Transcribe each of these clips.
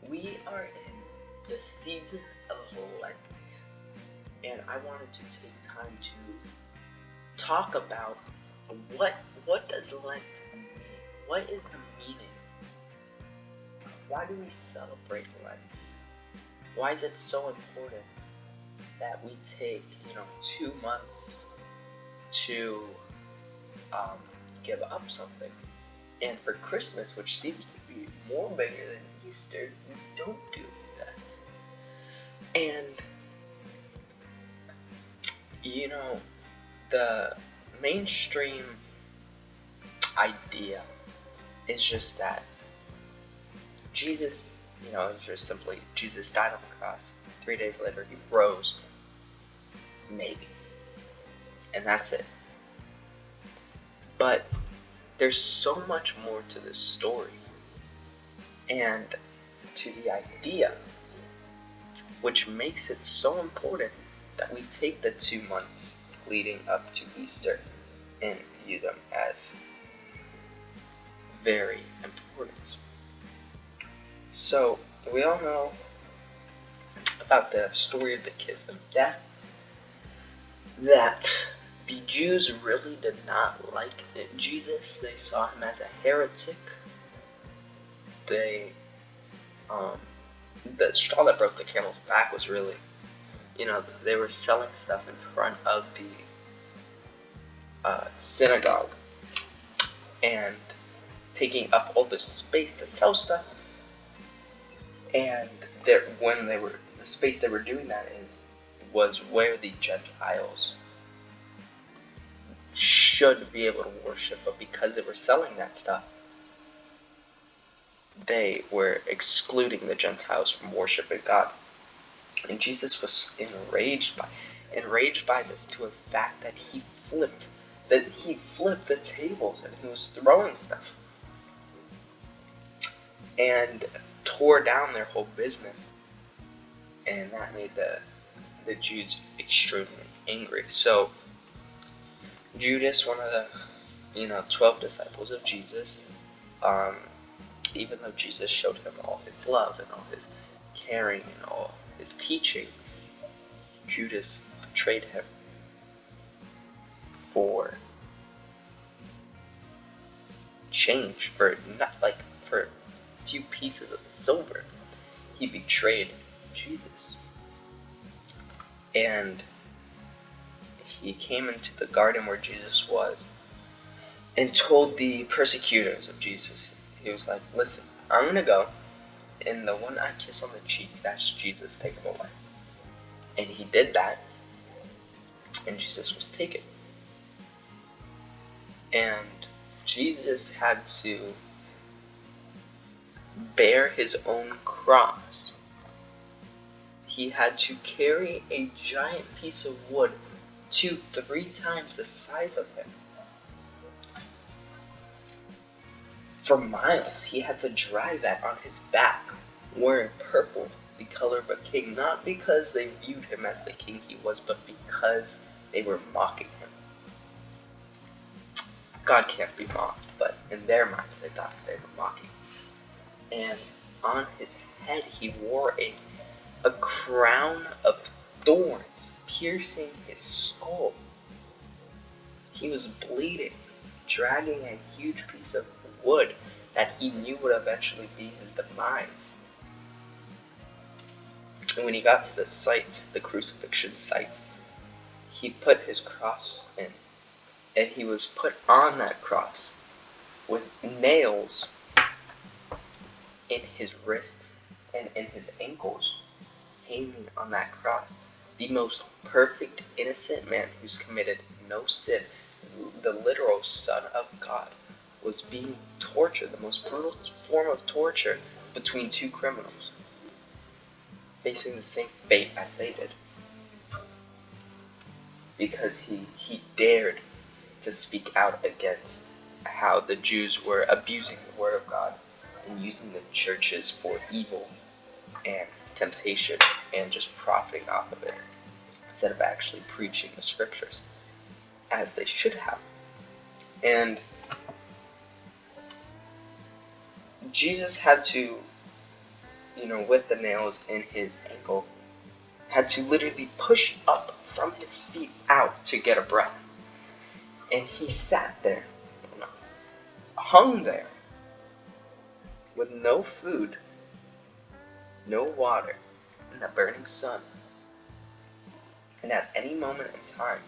We are in the season of Lent, and I wanted to take time to talk about what does Lent mean? What is the meaning? Why do we celebrate Lent? Why is it so important that we take 2 months to give up something? And for Christmas, which seems to be more bigger than Easter, we don't do that. And the mainstream idea is just that Jesus, is just simply Jesus died on the cross. 3 days later, he rose. Maybe. And that's it. But there's so much more to this story and to the idea, which makes it so important that we take the 2 months leading up to Easter and view them as very important. So, we all know about the story of the kiss of death, that the Jews really did not like Jesus. They saw him as a heretic. The straw that broke the camel's back was really, they were selling stuff in front of the synagogue and taking up all the space to sell stuff. And the space they were doing that was where the Gentiles should be able to worship, but because they were selling that stuff, they were excluding the Gentiles from worshiping God. And Jesus was enraged by this, to a fact that he flipped the tables and he was throwing stuff and tore down their whole business. And that made the Jews extremely angry. So Judas, one of the 12 disciples of Jesus, even though Jesus showed him all his love and all his caring and all his teachings, Judas betrayed him for change, for a few pieces of silver. He betrayed Jesus. And he came into the garden where Jesus was and told the persecutors of Jesus, he was like, listen, I'm going to go, and the one I kiss on the cheek, that's Jesus, take him away. And he did that, and Jesus was taken. And Jesus had to bear his own cross. He had to carry a giant piece of wood 3 times the size of him. For miles, he had to drag that on his back, wearing purple, the color of a king, not because they viewed him as the king he was, but because they were mocking him. God can't be mocked, but in their minds they thought they were mocking. And on his head he wore a crown of thorns, piercing his skull. He was bleeding, dragging a huge piece of wood that he knew would eventually be his demise. And when he got to the crucifixion site, he put his cross in, and he was put on that cross with nails in his wrists and in his ankles, hanging on that cross. The most perfect, innocent man who's committed no sin, the literal Son of God, was being tortured, the most brutal form of torture, between 2 criminals, facing the same fate as they did. Because he dared to speak out against how the Jews were abusing the Word of God and using the churches for evil and temptation and just profiting off of it, instead of actually preaching the scriptures as they should have. And Jesus had to with the nails in his ankle, had to literally push up from his feet out to get a breath. And he sat there, hung there, with no food, no water, in the burning sun. And at any moment in time,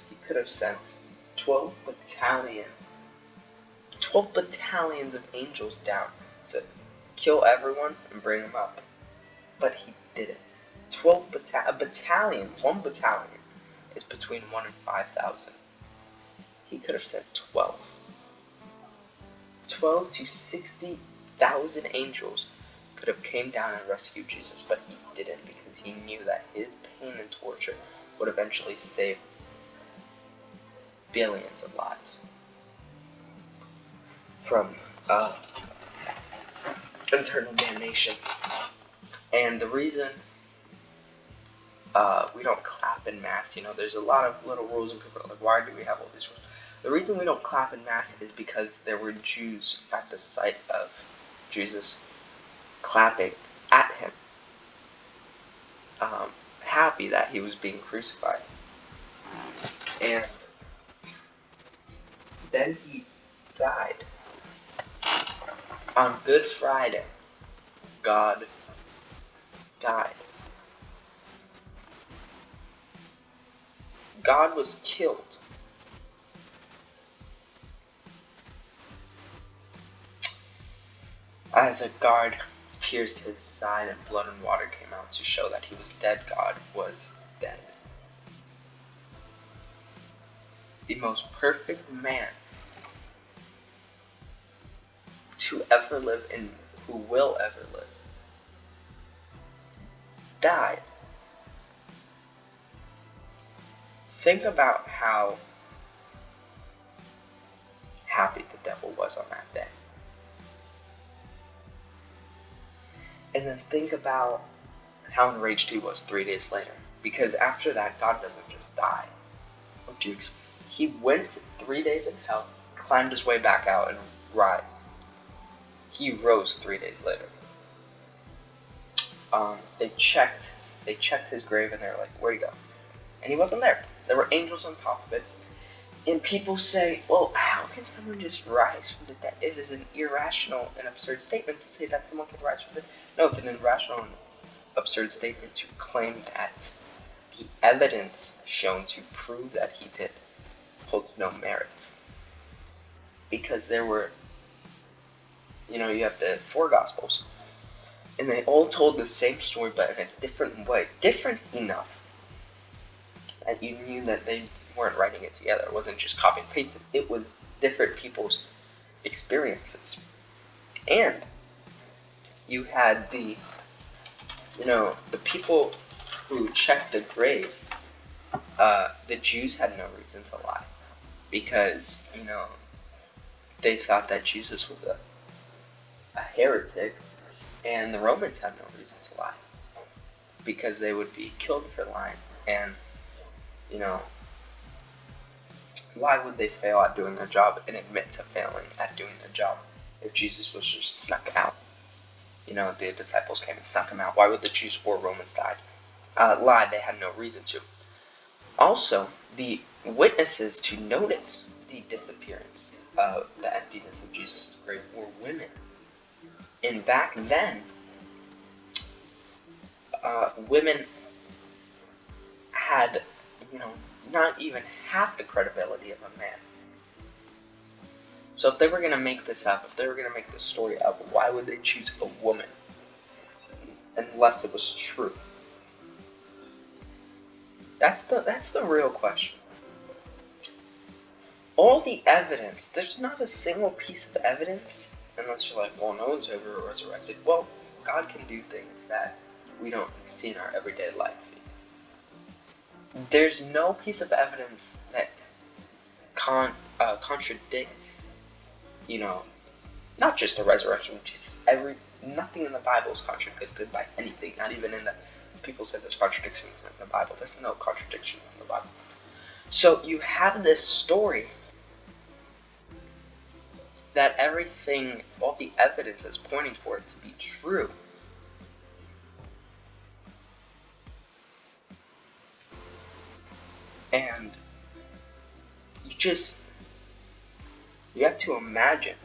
he could have sent 12 battalions of angels down to kill everyone and bring them up. But he didn't. One battalion is between 1 and 5,000. He could have sent 12. 12 to 60,000 angels could have came down and rescued Jesus, but he didn't, because he knew that his pain and torture would eventually save billions of lives from eternal damnation. And the reason we don't clap in Mass, there's a lot of little rules, and people are like, why do we have all these rules? The reason we don't clap in Mass is because there were Jews at the sight of Jesus clapping at him, happy that he was being crucified. And then he died. On Good Friday, God died. God was killed. As a guard pierced his side and blood and water came out to show that he was dead, God was dead. The most perfect man to ever live and who will ever live died. Think about how happy the devil was on that day. And then think about how enraged he was 3 days later. Because after that, God doesn't just die. He went 3 days in hell, climbed his way back out, and rise. He rose 3 days later. They checked his grave, and they were like, where'd he go? And he wasn't there. There were angels on top of it. And people say, well, how can someone just rise from the dead? It is an irrational and absurd statement to say that someone can rise from the dead. No, it's an irrational and absurd statement to claim that the evidence shown to prove that he did holds no merit. Because there were, you have the 4 Gospels, and they all told the same story but in a different way. Different enough that you knew that they weren't writing it together. It wasn't just copy and pasted. It was different people's experiences. And you had the people who checked the grave. The Jews had no reason to lie, because they thought that Jesus was a heretic, and the Romans had no reason to lie, because they would be killed for lying. And why would they fail at doing their job and admit to failing at doing their job if Jesus was just snuck out? The disciples came and snuck him out. Why would the Jews or Romans lie? They had no reason to. Also, the witnesses to notice the disappearance of the emptiness of Jesus' grave were women. And back then, women had, not even half the credibility of a man. So if they were going to make this up, if they were going to make this story up, why would they choose a woman? Unless it was true. That's the real question. All the evidence, there's not a single piece of evidence, unless you're like, well, no one's ever resurrected. Well, God can do things that we don't see in our everyday life. There's no piece of evidence that contradicts, not just the resurrection of Jesus. Nothing in the Bible is contradicted by anything. Not even in the people say there's contradictions in the Bible. There's no contradiction in the Bible. So you have this story that everything, all the evidence is pointing for it to be true. And you have to imagine,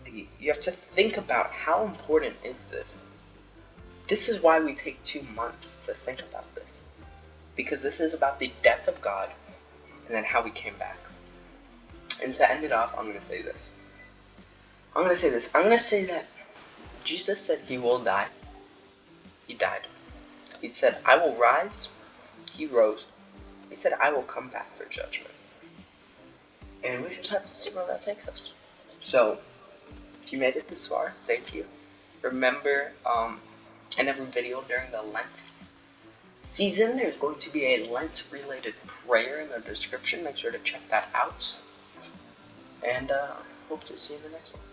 you have to think about how important is this. This is why we take 2 months to think about this. Because this is about the death of God and then how he came back. And to end it off, I'm going to say this. I'm going to say that Jesus said he will die. He died. He said, I will rise. He rose. He said, I will come back for judgment. And we just have to see where that takes us. So, if you made it this far, thank you. Remember, in every video during the Lent season, there's going to be a Lent-related prayer in the description. Make sure to check that out. And hope to see you in the next one.